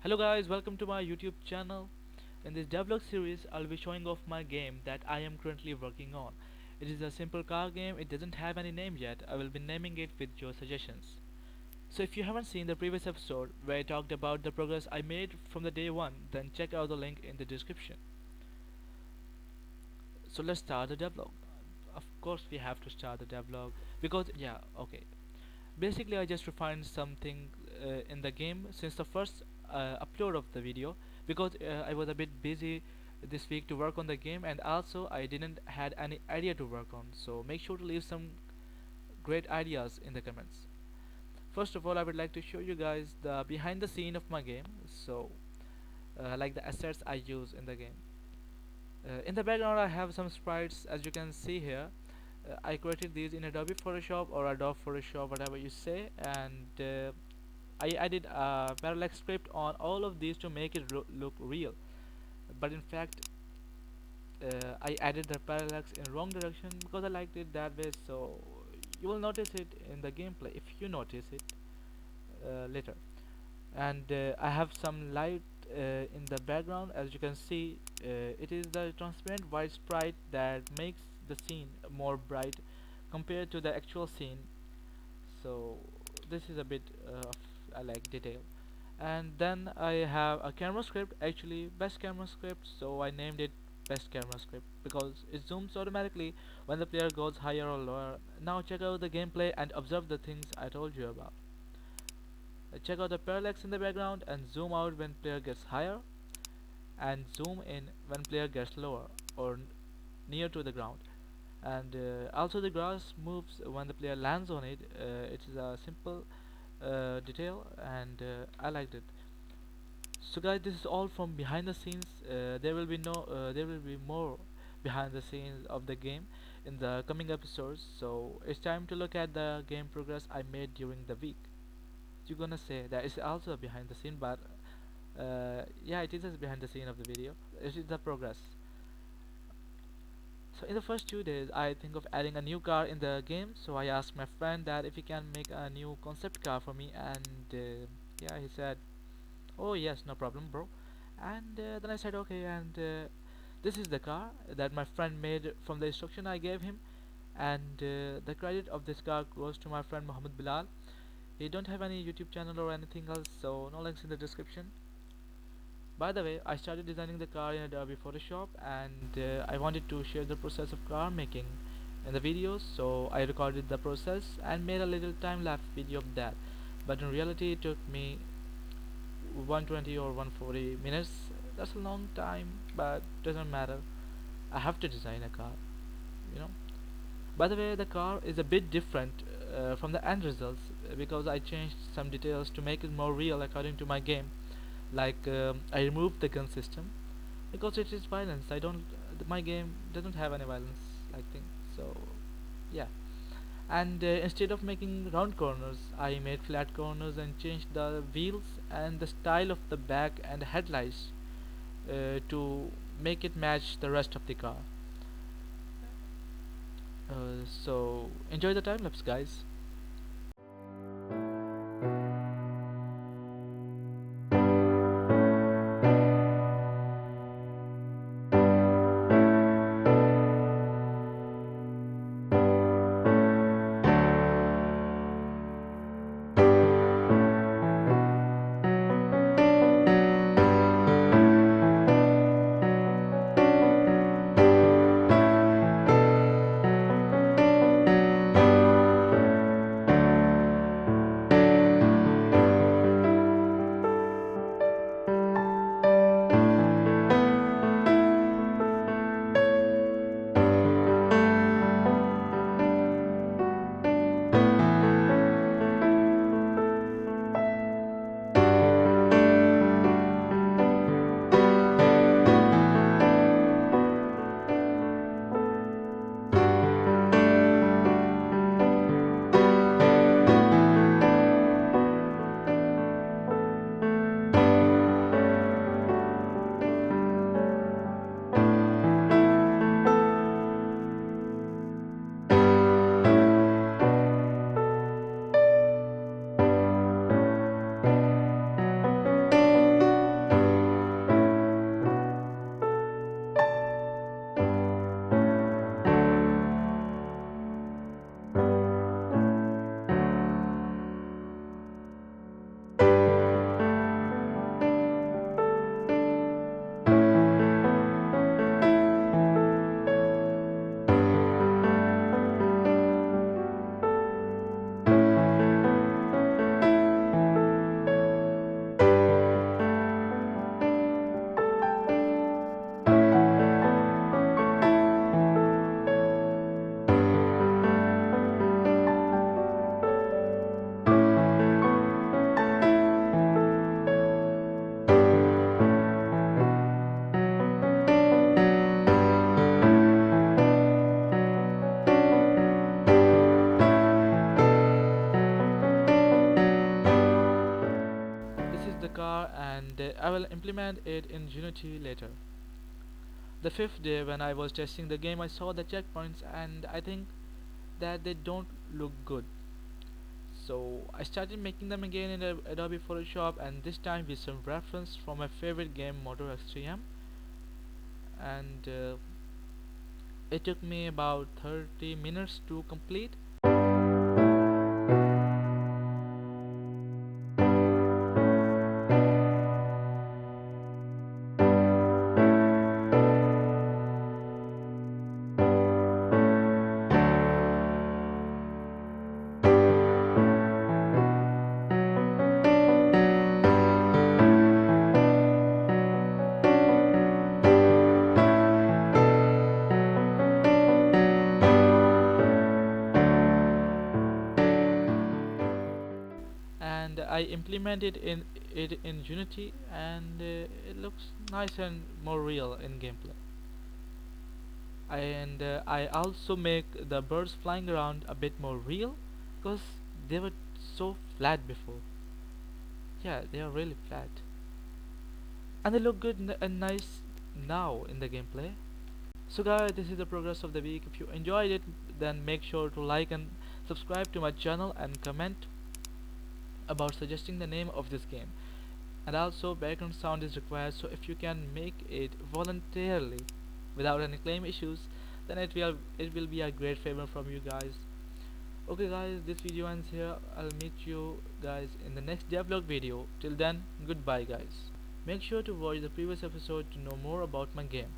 Hello guys, welcome to my YouTube channel. In this Devlog series, I'll be showing off my game that I am currently working on. It is a simple car game, it doesn't have any name yet. I will be naming it with your suggestions. So if you haven't seen the previous episode where I talked about the progress I made from the day 1, then check out the link in the description. So let's start the devlog. Of course we have to start the devlog because yeah, okay. Basically I just refined something in the game since the first upload of the video because I was a bit busy this week to work on the game, and also I didn't had any idea to work on, so make sure to leave some great ideas in the comments. First of all, I would like to show you guys the behind the scene of my game, so like the assets I use in the game. In the background I have some sprites, as you can see here. I created these in Adobe Photoshop or Adobe Photoshop, whatever you say, and I added a parallax script on all of these to make it look real. But in fact, I added the parallax in wrong direction because I liked it that way. So you will notice it in the gameplay if you notice it later. And I have some light in the background, as you can see. It is the transparent white sprite that makes the scene more bright compared to the actual scene. So this is a bit of I like detail. And then I have a camera script, actually best camera script, so I named it best camera script because it zooms automatically when the player goes higher or lower. Now check out the gameplay and observe the things I told you about. Check out the parallax in the background and zoom out when player gets higher, and zoom in when player gets lower or near to the ground. And also the grass moves when the player lands on it. It is a simple detail, and I liked it. So guys, this is all from behind the scenes. There will be more behind the scenes of the game in the coming episodes. So it's time to look at the game progress I made during the week. You're gonna say that it's also behind the scene, but yeah, it is behind the scene of the video. It is the progress. So in the first 2 days, I think of adding a new car in the game. So I asked my friend that if he can make a new concept car for me, and yeah, he said, "Oh yes, no problem, bro." And then I said, "Okay." And this is the car that my friend made from the instruction I gave him, and the credit of this car goes to my friend Mohammed Bilal. He don't have any YouTube channel or anything else, so no links in the description. By the way, I started designing the car in Adobe Photoshop, and I wanted to share the process of car making in the videos, so I recorded the process and made a little time-lapse video of that. But in reality, it took me 120 or 140 minutes. That's a long time, but doesn't matter. I have to design a car, you know. By the way, the car is a bit different from the end results because I changed some details to make it more real according to my game. Like I removed the gun system because it is violence. I don't. My game doesn't have any violence, I think. So yeah. And instead of making round corners, I made flat corners and changed the wheels and the style of the back and headlights to make it match the rest of the car. So enjoy the time lapse, guys. and I will implement it in Unity later. The fifth day, when I was testing the game, I saw the checkpoints and I think that they don't look good. So I started making them again in Adobe Photoshop, and this time with some reference from my favorite game, Motor X3M. And it took me about 30 minutes to complete. And I implemented it in Unity, and it looks nice and more real in gameplay. And I also make the birds flying around a bit more real because they were so flat before. Yeah, they are really flat, and they look good and nice now in the gameplay. So guys, this is the progress of the week. If you enjoyed it, then make sure to like and subscribe to my channel and comment about suggesting the name of this game. And also background sound is required, so if you can make it voluntarily without any claim issues, then it will be a great favor from you guys. Okay guys, this video ends here. I'll meet you guys in the next devlog video. Till then, goodbye guys. Make sure to watch the previous episode to know more about my game.